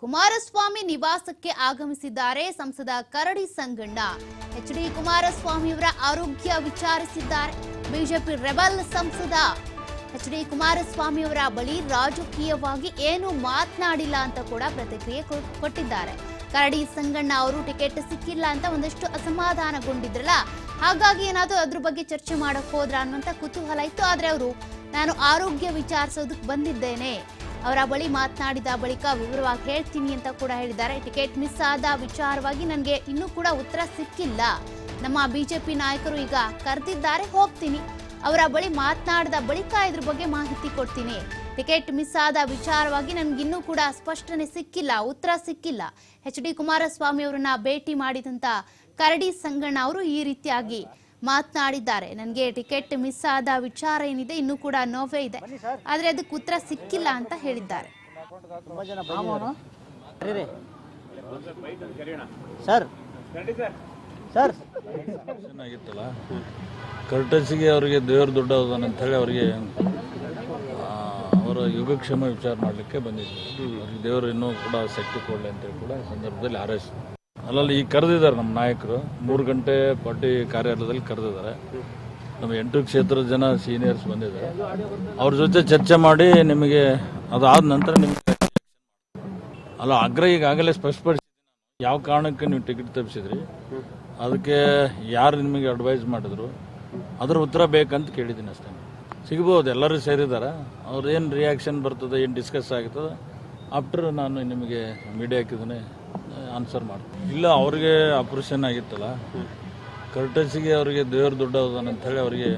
ಕುಮಾರಸ್ವಾಮಿ ನಿವಾಸಕ್ಕೆ ಆಗಮಿಸಿದ್ದಾರೆ ಸಂಸದ ಕರಡಿ ಸಂಗಣ್ಣ. ಎಚ್.ಡಿ. ಕುಮಾರಸ್ವಾಮಿಯವರ ಆರೋಗ್ಯ ವಿಚಾರಿಸಿದ್ದಾರೆ. ಬಿಜೆಪಿ ರೆಬಲ್ ಸಂಸದ ಎಚ್.ಡಿ. ಕುಮಾರಸ್ವಾಮಿಯವರ ಬಳಿ ರಾಜಕೀಯವಾಗಿ ಏನು ಮಾತನಾಡಿಲ್ಲ ಅಂತ ಕೂಡ ಪ್ರತಿಕ್ರಿಯೆ ಕೊಟ್ಟಿದ್ದಾರೆ. ಕರಡಿ ಸಂಗಣ್ಣ ಅವರು ಟಿಕೆಟ್ ಸಿಕ್ಕಿಲ್ಲ ಅಂತ ಒಂದಷ್ಟು ಅಸಮಾಧಾನಗೊಂಡಿದ್ರಲ್ಲ, ಹಾಗಾಗಿ ಏನಾದರೂ ಅದ್ರ ಬಗ್ಗೆ ಚರ್ಚೆ ಮಾಡಕ್ ಹೋದ್ರ ಅನ್ನುವಂತ ಕುತೂಹಲ ಇತ್ತು. ಆದ್ರೆ ಅವರು ನಾನು ಆರೋಗ್ಯ ವಿಚಾರಿಸೋದಕ್ಕೆ ಬಂದಿದ್ದೇನೆ, ಅವರ ಬಳಿ ಮಾತನಾಡಿದ ಬಳಿಕ ವಿವರವಾಗಿ ಹೇಳ್ತೀನಿ ಅಂತ ಕೂಡ ಹೇಳಿದ್ದಾರೆ. ಟಿಕೆಟ್ ಮಿಸ್ ಆದ ವಿಚಾರವಾಗಿ ನನಗೆ ಇನ್ನೂ ಕೂಡ ಉತ್ತರ ಸಿಕ್ಕಿಲ್ಲ. ನಮ್ಮ ಬಿಜೆಪಿ ನಾಯಕರು ಈಗ ಕರೆದಿದ್ದಾರೆ, ಹೋಗ್ತೀನಿ. ಅವರ ಬಳಿ ಮಾತನಾಡಿದ ಬಳಿಕ ಇದ್ರ ಬಗ್ಗೆ ಮಾಹಿತಿ ಕೊಡ್ತೀನಿ. ಟಿಕೆಟ್ ಮಿಸ್ ಆದ ವಿಚಾರವಾಗಿ ನನಗಿನ್ನೂ ಕೂಡ ಸ್ಪಷ್ಟನೆ ಸಿಕ್ಕಿಲ್ಲ, ಉತ್ತರ ಸಿಕ್ಕಿಲ್ಲ. ಎಚ್.ಡಿ. ಕುಮಾರಸ್ವಾಮಿ ಅವರನ್ನ ಭೇಟಿ ಮಾಡಿದಂತ ಕರಡಿ ಸಂಗಣ್ಣ ಅವರು ಈ ರೀತಿಯಾಗಿ ಮಾತನಾಡಿದ್ದಾರೆ. ನನಗೆ ಟಿಕೆಟ್ ಮಿಸ್ ಆದ ವಿಚಾರ ಏನಿದೆ ಇನ್ನೂ ಕೂಡ ನೋವೇ ಇದೆ, ಆದ್ರೆ ಅದಕ್ಕೆ ಉತ್ತರ ಸಿಕ್ಕಿಲ್ಲ ಅಂತ ಹೇಳಿದ್ದಾರೆ. ಚೆನ್ನಾಗಿತ್ತಲ್ಲ, ಕರ್ಟಸಿಗೆ ಅವರಿಗೆ ದೇವರು ದೊಡ್ಡವದಾನ ಅಂತ ಹೇಳಿ ಅವರಿಗೆ ಅವರ ಯೋಗಕ್ಷೇಮ ವಿಚಾರ ಮಾಡಲಿಕ್ಕೆ ಬಂದಿದ್ದರು. ಅವ್ರಿಗೆ ದೇವರು ಇನ್ನೂ ಕೂಡ ಶಕ್ತಿ ಕೊಡಲಿ ಅಂತೇಳಿ ಕೂಡ ಸಂದರ್ಭದಲ್ಲಿ ಹಾರೈಸಿದ್ರು. ಅಲ್ಲಲ್ಲಿ ಈಗ ಕರೆದಿದ್ದಾರೆ ನಮ್ಮ ನಾಯಕರು, 3 ಗಂಟೆ ಪಾರ್ಟಿ ಕಾರ್ಯಾಲಯದಲ್ಲಿ ಕರೆದಿದ್ದಾರೆ. ನಮ್ಮ 8 ಕ್ಷೇತ್ರದ ಜನ ಸೀನಿಯರ್ಸ್ ಬಂದಿದ್ದಾರೆ. ಅವ್ರ ಜೊತೆ ಚರ್ಚೆ ಮಾಡಿ ನಿಮಗೆ ಅದಾದ ನಂತರ ನಿಮಗೆ ಅಲ್ಲ ಆಗ್ರಹ ಈಗಾಗಲೇ ಸ್ಪಷ್ಟಪಡಿಸಿದ್ದೀನಿ. ಯಾವ ಕಾರಣಕ್ಕೆ ನೀವು ಟಿಕೆಟ್ ತಪ್ಪಿಸಿದ್ರಿ, ಅದಕ್ಕೆ ಯಾರು ನಿಮಗೆ ಅಡ್ವೈಸ್ ಮಾಡಿದ್ರು, ಅದರ ಉತ್ತರ ಬೇಕಂತ ಕೇಳಿದ್ದೀನಿ ಅಷ್ಟೇ. ಸಿಗ್ಬೋದು, ಎಲ್ಲರೂ ಸೇರಿದ್ದಾರೆ. ಅವ್ರದ್ದೇನು ರಿಯಾಕ್ಷನ್ ಬರ್ತದೆ, ಏನು ಡಿಸ್ಕಸ್ ಆಗ್ತದೆ ಆಫ್ಟರ್ ನಾನು ನಿಮಗೆ ಮೀಡಿಯಾಕಿದ್ದೀನಿ ಆನ್ಸರ್ ಮಾಡ್ತೀನಿ. ಇಲ್ಲ, ಅವ್ರಿಗೆ ಆಪರೇಷನ್ ಆಗಿತ್ತಲ್ಲ, ಕರ್ಟಸಿಗೆ ಅವರಿಗೆ ದೇವರು ದೊಡ್ಡವದಾನ ಅಂತ ಹೇಳಿ ಅವರಿಗೆ